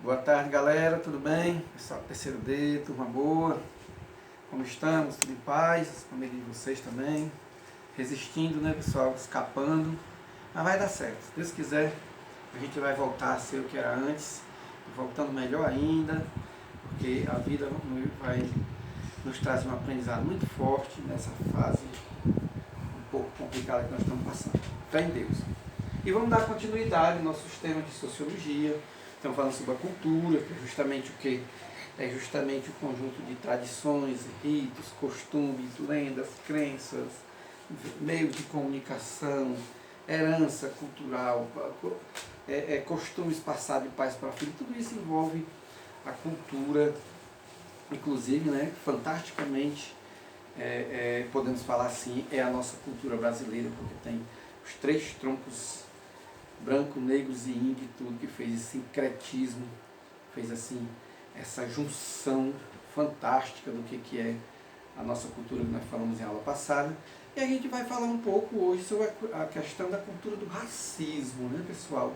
Boa tarde, galera, tudo bem? Pessoal, terceiro D, turma boa. Como estamos? Tudo em paz? Família de vocês também. Resistindo, né, pessoal? Escapando. Mas vai dar certo. Se Deus quiser, a gente vai voltar a ser o que era antes. Voltando melhor ainda. Porque a vida vai nos trazer um aprendizado muito forte nessa fase um pouco complicada que nós estamos passando. Fé em Deus. E vamos dar continuidade ao nosso sistema de sociologia. Estamos falando sobre a cultura, que é justamente o que? É justamente o conjunto de tradições, ritos, costumes, lendas, crenças, meios de comunicação, herança cultural, costumes passados de pais para filhos. Tudo isso envolve a cultura, inclusive, né, fantasticamente, podemos falar assim, é a nossa cultura brasileira, porque tem os três troncos branco, negros e índio, tudo que fez esse sincretismo, fez assim essa junção fantástica do que é a nossa cultura que nós falamos em aula passada. E a gente vai falar um pouco hoje sobre a questão da cultura do racismo, né, pessoal?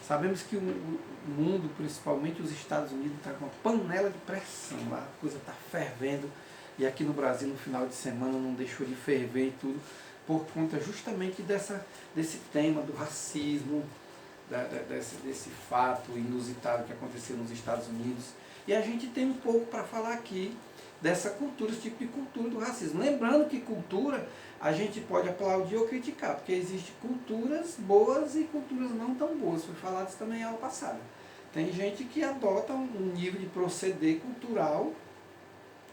Sabemos que o mundo, principalmente os Estados Unidos, está com uma panela de pressão lá, a coisa está fervendo, e aqui no Brasil no final de semana não deixou de ferver e tudo, por conta justamente desse tema do racismo, desse fato inusitado que aconteceu nos Estados Unidos. E a gente tem um pouco para falar aqui dessa cultura, esse tipo de cultura do racismo. Lembrando que cultura a gente pode aplaudir ou criticar, porque existem culturas boas e culturas não tão boas. Foi falado isso também em aula passada. Tem gente que adota um nível de proceder cultural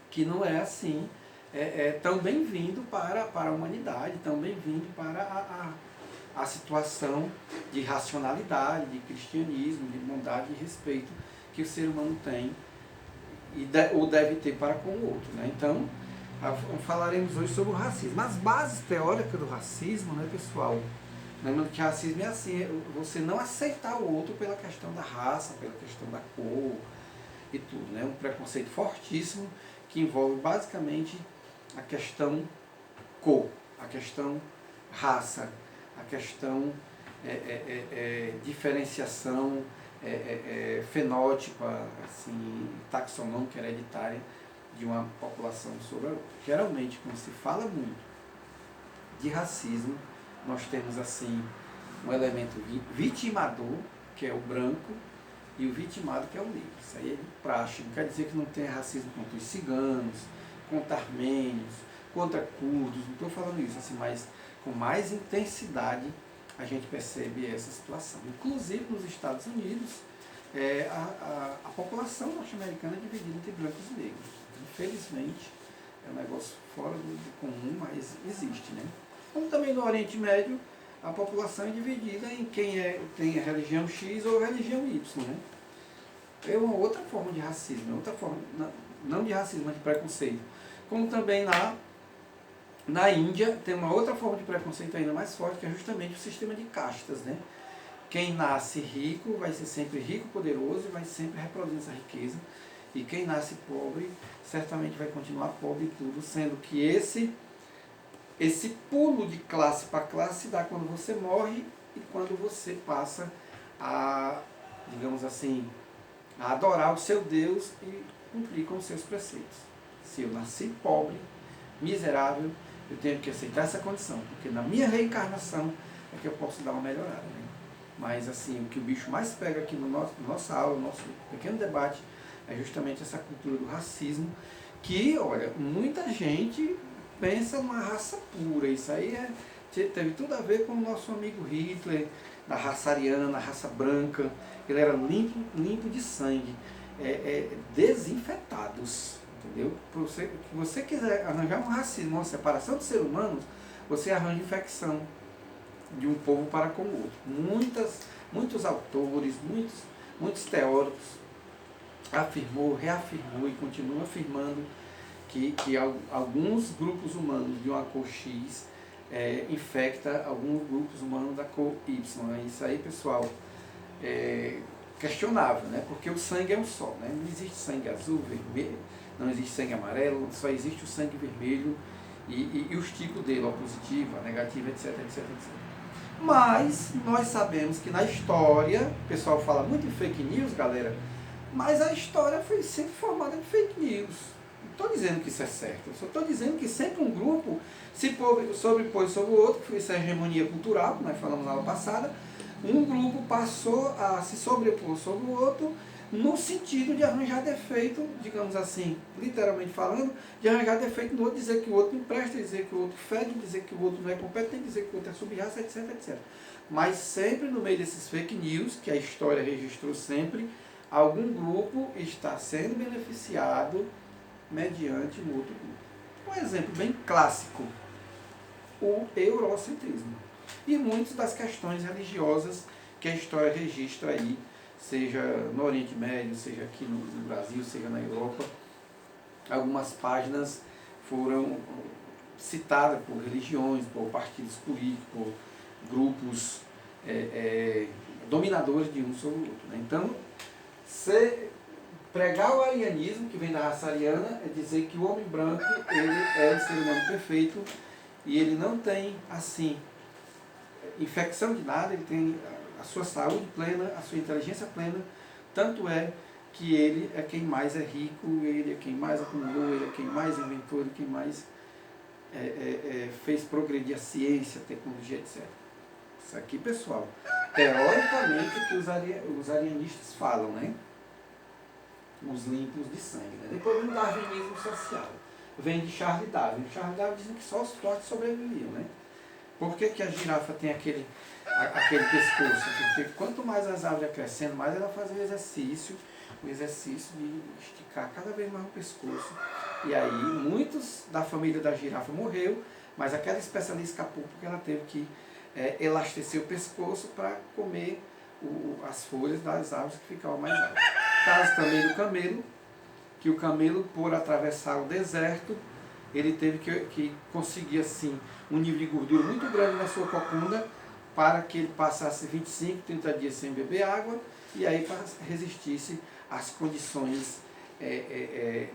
que não é assim, tão bem-vindo para a humanidade, tão bem-vindo para a situação de racionalidade, de cristianismo, de bondade e respeito que o ser humano tem ou deve ter para com o outro, né? Então, falaremos hoje sobre o racismo. As bases teóricas do racismo, né, pessoal? Lembrando que racismo é assim, você não aceitar o outro pela questão da raça, pela questão da cor e tudo, né? Um preconceito fortíssimo que envolve basicamente a questão cor, a questão raça, a questão diferenciação fenótipa, assim, taxonômica, hereditária de uma população sobre a outra. Geralmente, quando se fala muito de racismo, nós temos assim um elemento vitimador, que é o branco, e o vitimado, que é o negro. Isso aí é prático. Não quer dizer que não tenha racismo contra os ciganos, contra armênios, contra curdos, não estou falando isso, assim, mas com mais intensidade a gente percebe essa situação. Inclusive nos Estados Unidos, a população norte-americana é dividida entre brancos e negros. Infelizmente, é um negócio fora do comum, mas existe, né? Como também no Oriente Médio, a população é dividida em quem tem a religião X ou a religião Y, né? É uma outra forma de racismo, outra forma, não de racismo, mas de preconceito. Como também na Índia tem uma outra forma de preconceito ainda mais forte, que é justamente o sistema de castas, né? Quem nasce rico vai ser sempre rico, poderoso e vai sempre reproduzindo essa riqueza. E quem nasce pobre certamente vai continuar pobre e tudo, sendo que esse pulo de classe para classe se dá quando você morre e quando você passa a, digamos assim, a adorar o seu Deus e cumprir com os seus preceitos. Se eu nasci pobre, miserável, eu tenho que aceitar essa condição, porque na minha reencarnação é que eu posso dar uma melhorada, né? Mas assim, o que o bicho mais pega aqui nossa aula, no nosso pequeno debate, é justamente essa cultura do racismo, que, olha, muita gente pensa numa raça pura. Isso aí teve tudo a ver com o nosso amigo Hitler, da raça ariana, raça branca. Ele era limpo de sangue, desinfetados, entendeu? Se você quiser arranjar um racismo, uma separação de seres humanos, você arranja infecção de um povo para com o outro. Muitos autores, muitos teóricos reafirmou e continua afirmando que alguns grupos humanos de uma cor X infecta alguns grupos humanos da cor Y. Isso aí, pessoal, questionável, né? Porque o sangue é um só, né? Não existe sangue azul, vermelho, não existe sangue amarelo, só existe o sangue vermelho e os tipos dele, o positivo, a negativo, etc, etc, etc. Mas nós sabemos que na história, o pessoal fala muito em fake news, galera, Mas a história foi sempre formada de fake news. Não estou dizendo que isso é certo, eu só estou dizendo que sempre um grupo se sobrepôs sobre o outro, foi essa hegemonia cultural, que nós falamos na aula passada. Um grupo passou a se sobrepor sobre o outro no sentido de arranjar defeito, digamos assim, literalmente falando, de arranjar defeito no outro, dizer que o outro não presta, dizer que o outro fede, dizer que o outro não é competente, dizer que o outro é sub-raça, etc, etc. Mas sempre no meio desses fake news, que a história registrou sempre, algum grupo está sendo beneficiado mediante um outro grupo. Um exemplo bem clássico, o eurocentrismo. E muitas das questões religiosas que a história registra aí, seja no Oriente Médio, seja aqui no Brasil, seja na Europa. Algumas páginas foram citadas por religiões, por partidos políticos, por grupos dominadores de um sobre o outro. Né? Então, pregar o arianismo, que vem da raça ariana, é dizer que o homem branco ele é o ser humano perfeito e ele não tem, assim, infecção de nada, ele tem a sua saúde plena, a sua inteligência plena, tanto é que ele é quem mais é rico, ele é quem mais acumulou, ele é quem mais inventou, ele é quem mais fez progredir a ciência, a tecnologia, etc. Isso aqui, pessoal, teoricamente o que os arianistas falam, né? Os limpos de sangue. Né? Depois vem o darwinismo social. Vem de Charles Darwin. Charles Darwin dizem que só os fortes sobreviviam, né? Por que a girafa tem aquele pescoço? Porque quanto mais as árvores iam crescendo, mais ela fazia o exercício de esticar cada vez mais o pescoço. E aí, muitos da família da girafa morreu, mas aquela espécie ali escapou porque ela teve que elastecer o pescoço para comer as folhas das árvores que ficavam mais altas. Caso também do camelo, que o camelo, por atravessar o deserto, ele teve que conseguir assim um nível de gordura muito grande na sua cocunda para que ele passasse 25, 30 dias sem beber água e aí resistisse às condições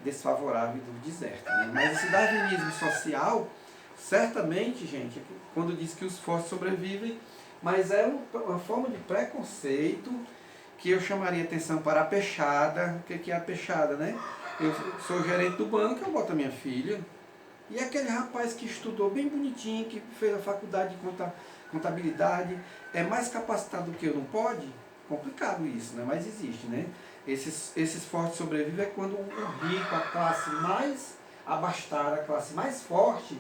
desfavoráveis do deserto. Né? Mas esse darwinismo social, certamente, gente, quando diz que os fortes sobrevivem, mas é uma forma de preconceito que eu chamaria atenção para a peixada. O que é a peixada, né? Eu sou gerente do banco, eu boto a minha filha, e aquele rapaz que estudou bem bonitinho, que fez a faculdade de contabilidade, é mais capacitado do que eu, não pode? Complicado isso, né? Mas existe, né? Esses fortes sobrevivem é quando o rico, a classe mais abastada, a classe mais forte,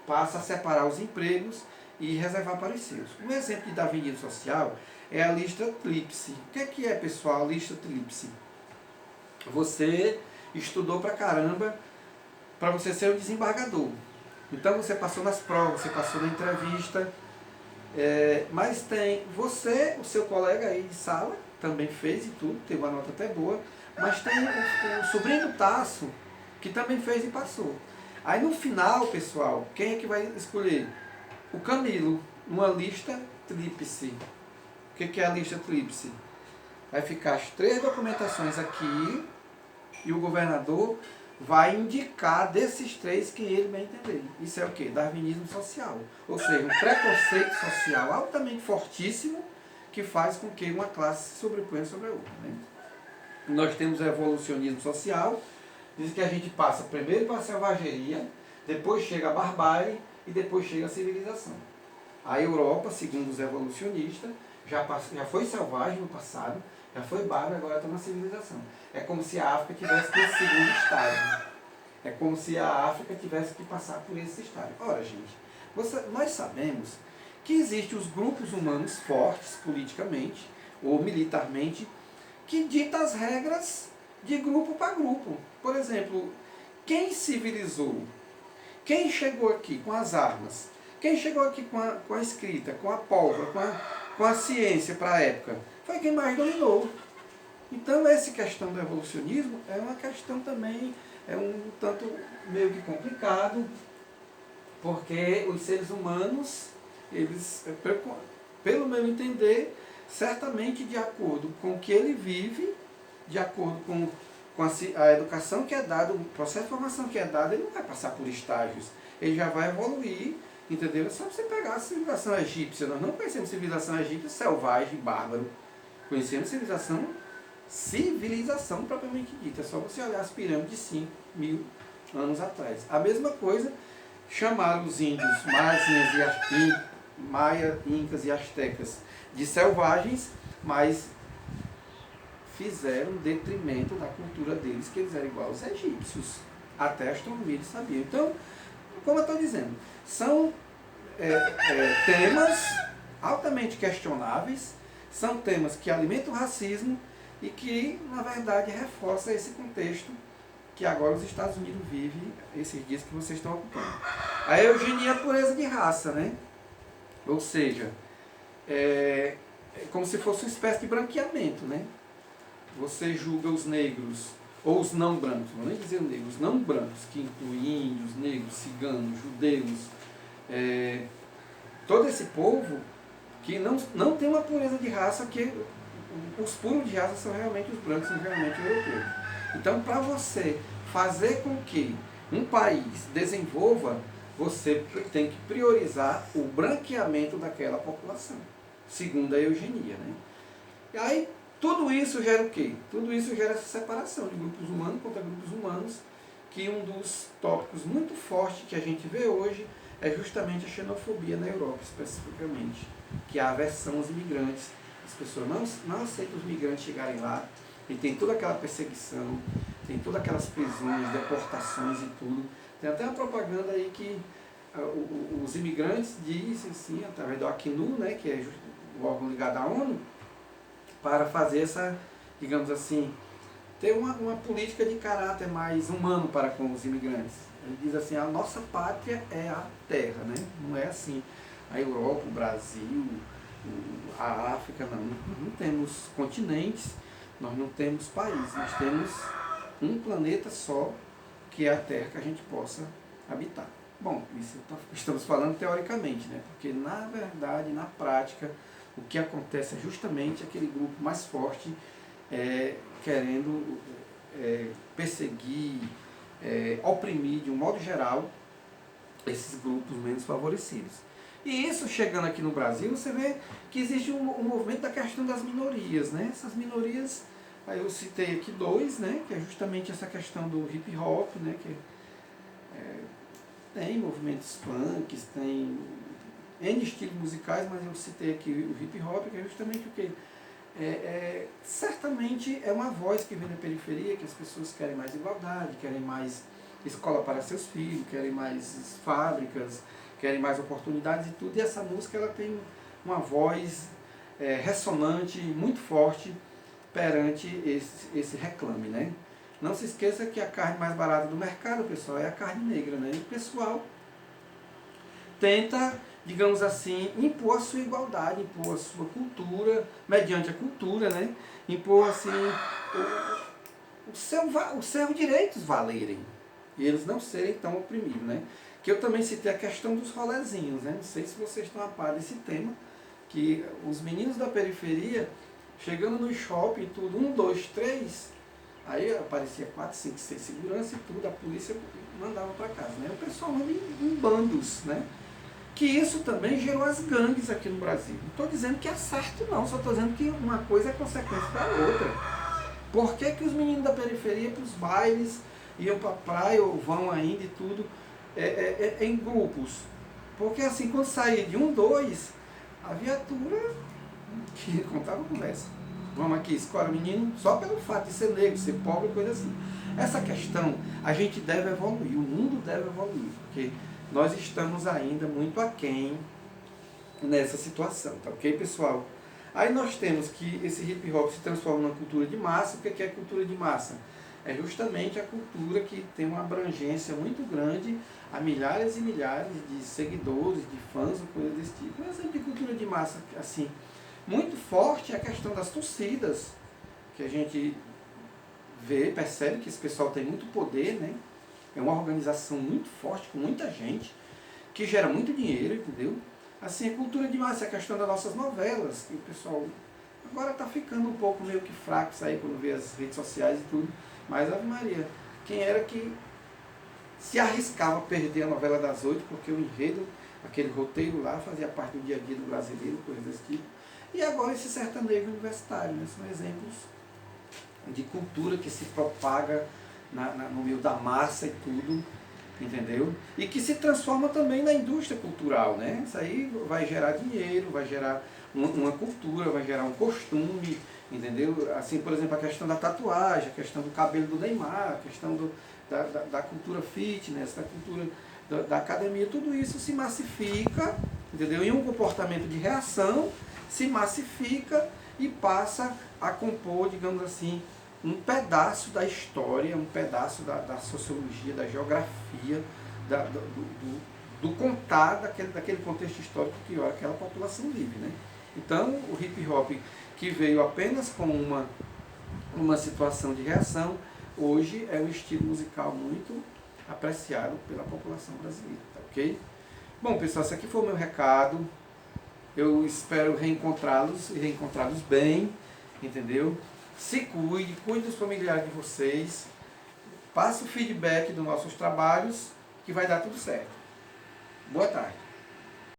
passa a separar os empregos e reservar para os seus. Um exemplo de darwinismo social é a lista tríplice. O que é, pessoal, a lista tríplice? Você estudou pra caramba para você ser o desembargador. Então você passou nas provas, você passou na entrevista, mas tem você, o seu colega aí de sala, também fez e tudo, teve uma nota até boa, mas tem o sobrinho do Tasso, que também fez e passou. Aí no final, pessoal, quem é que vai escolher? O Camilo, uma lista tríplice. O que é a lista tríplice? Vai ficar as 3 documentações aqui e o governador vai indicar desses 3 quem ele vai entender. Isso é o quê? Darwinismo social. Ou seja, um preconceito social altamente fortíssimo que faz com que uma classe se sobreponha sobre a outra. Né? Nós temos o evolucionismo social, diz que a gente passa primeiro para a selvageria, depois chega a barbárie e depois chega a civilização. A Europa, segundo os evolucionistas, já foi selvagem no passado, já foi bárbaro, agora está na civilização. É como se a África tivesse esse segundo estágio. É como se a África tivesse que passar por esse estágio. Ora, gente, nós sabemos que existem os grupos humanos fortes politicamente ou militarmente que ditam as regras de grupo para grupo. Por exemplo, quem civilizou? Quem chegou aqui com as armas? Quem chegou aqui com a escrita, com a pólvora, com a ciência para a época? Foi quem mais dominou. Então, essa questão do evolucionismo é uma questão também, um tanto meio que complicado, porque os seres humanos, eles, pelo meu entender, certamente de acordo com o que ele vive, de acordo com a educação que é dada, o processo de formação que é dado, ele não vai passar por estágios, ele já vai evoluir, entendeu? É só você pegar a civilização egípcia. Nós não conhecemos civilização egípcia selvagem, bárbaro. Conhecemos civilização civilização propriamente dita. É só você olhar as pirâmides de 5.000 anos atrás. A mesma coisa, chamaram os índios Maia, Incas e Astecas de selvagens, mas fizeram detrimento da cultura deles, que eles eram igual aos egípcios. Até a astronomia eles sabiam. Então, como eu estou dizendo, são temas altamente questionáveis, são temas que alimentam o racismo e que, na verdade, reforça esse contexto que agora os Estados Unidos vivem, esses dias que vocês estão ocupando. A eugenia é a pureza de raça, né? Ou seja, é como se fosse uma espécie de branqueamento, né? Você julga os negros, ou os não brancos, vou nem dizer negros, não brancos, que incluem índios, negros, ciganos, judeus, todo esse povo que não tem uma pureza de raça, que os puros de raça são realmente os brancos, são realmente os europeus. Então, para você fazer com que um país desenvolva, você tem que priorizar o branqueamento daquela população, segundo a eugenia, né? E aí, tudo isso gera o quê? Tudo isso gera essa separação de grupos humanos contra grupos humanos, que um dos tópicos muito fortes que a gente vê hoje é justamente a xenofobia na Europa, especificamente, que é a aversão aos imigrantes. As pessoas não aceitam os migrantes chegarem lá, e tem toda aquela perseguição, tem todas aquelas prisões, deportações e tudo. Tem até uma propaganda aí que os imigrantes dizem, assim, através do Acnu, né, que é o órgão ligado à ONU, para fazer essa, digamos assim, ter uma política de caráter mais humano para com os imigrantes. Ele diz assim, a nossa pátria é a terra, né? Não é assim a Europa, o Brasil, a África, não. Nós não temos continentes, nós não temos países, nós temos um planeta só, que é a Terra, que a gente possa habitar. Bom, isso estamos falando teoricamente, né? Porque na verdade, na prática, o que acontece é justamente aquele grupo mais forte querendo perseguir, oprimir de um modo geral esses grupos menos favorecidos. E isso, chegando aqui no Brasil, você vê que existe um movimento da questão das minorias, né? Essas minorias, aí eu citei aqui dois, né? Que é justamente essa questão do hip hop, né? Que tem movimentos punks, tem N estilos musicais, mas eu citei aqui o hip hop, que é justamente o que? Certamente é uma voz que vem da periferia, que as pessoas querem mais igualdade, querem mais escola para seus filhos, querem mais fábricas, querem mais oportunidades e tudo. E essa música ela tem uma voz ressonante, muito forte perante esse reclame, né? Não se esqueça que a carne mais barata do mercado, pessoal, é a carne negra, né? E o pessoal tenta, digamos assim, impor a sua igualdade, impor a sua cultura, mediante a cultura, né? Impor, assim, os seus direitos valerem. E eles não serem tão oprimidos, né? Que eu também citei a questão dos rolezinhos, né? Não sei se vocês estão a par desse tema, que os meninos da periferia, chegando no shopping, tudo, 1, 2, 3, aí aparecia 4, 5, 6 segurança e tudo, a polícia mandava para casa, né? O pessoal anda em bandos, né? Que isso também gerou as gangues aqui no Brasil. Não estou dizendo que é certo não, só estou dizendo que uma coisa é consequência da outra. Por que os meninos da periferia, para os bailes, iam para a praia ou vão ainda e tudo, em grupos? Porque assim, quando saía de 1, 2, a viatura que contava conversa. Vamos aqui, escola menino, só pelo fato de ser negro, ser pobre, coisa assim. Essa questão, a gente deve evoluir, o mundo deve evoluir, porque nós estamos ainda muito aquém nessa situação, tá ok, pessoal? Aí nós temos que esse hip hop se transforma numa cultura de massa. O que é cultura de massa? É justamente a cultura que tem uma abrangência muito grande a milhares e milhares de seguidores, de fãs ou coisa desse tipo. Um exemplo de cultura de massa, assim, muito forte é a questão das torcidas, que a gente vê, percebe que esse pessoal tem muito poder, né? É uma organização muito forte, com muita gente, que gera muito dinheiro, entendeu? Assim, a cultura de massa é a questão das nossas novelas, que o pessoal agora está ficando um pouco meio que fraco isso aí, quando vê as redes sociais e tudo. Mas, Ave Maria, quem era que se arriscava a perder a novela das 8, porque o enredo, aquele roteiro lá, fazia parte do dia a dia do brasileiro, coisas desse tipo. E agora esse sertanejo universitário, né? São exemplos de cultura que se propaga no meio da massa e tudo, entendeu? E que se transforma também na indústria cultural, né? Isso aí vai gerar dinheiro, vai gerar uma cultura, vai gerar um costume, entendeu? Assim, por exemplo, a questão da tatuagem, a questão do cabelo do Neymar, a questão da cultura fitness, da cultura da academia, tudo isso se massifica, entendeu? E um comportamento de reação se massifica e passa a compor, digamos assim, um pedaço da história, um pedaço da sociologia, da geografia, do contar daquele contexto histórico que aquela população vive, né? Então, o hip hop, que veio apenas com uma situação de reação, hoje é um estilo musical muito apreciado pela população brasileira, tá ok? Bom, pessoal, esse aqui foi o meu recado. Eu espero reencontrá-los e reencontrá-los bem, entendeu? Se cuide, cuide dos familiares de vocês, passe o feedback dos nossos trabalhos, que vai dar tudo certo. Boa tarde.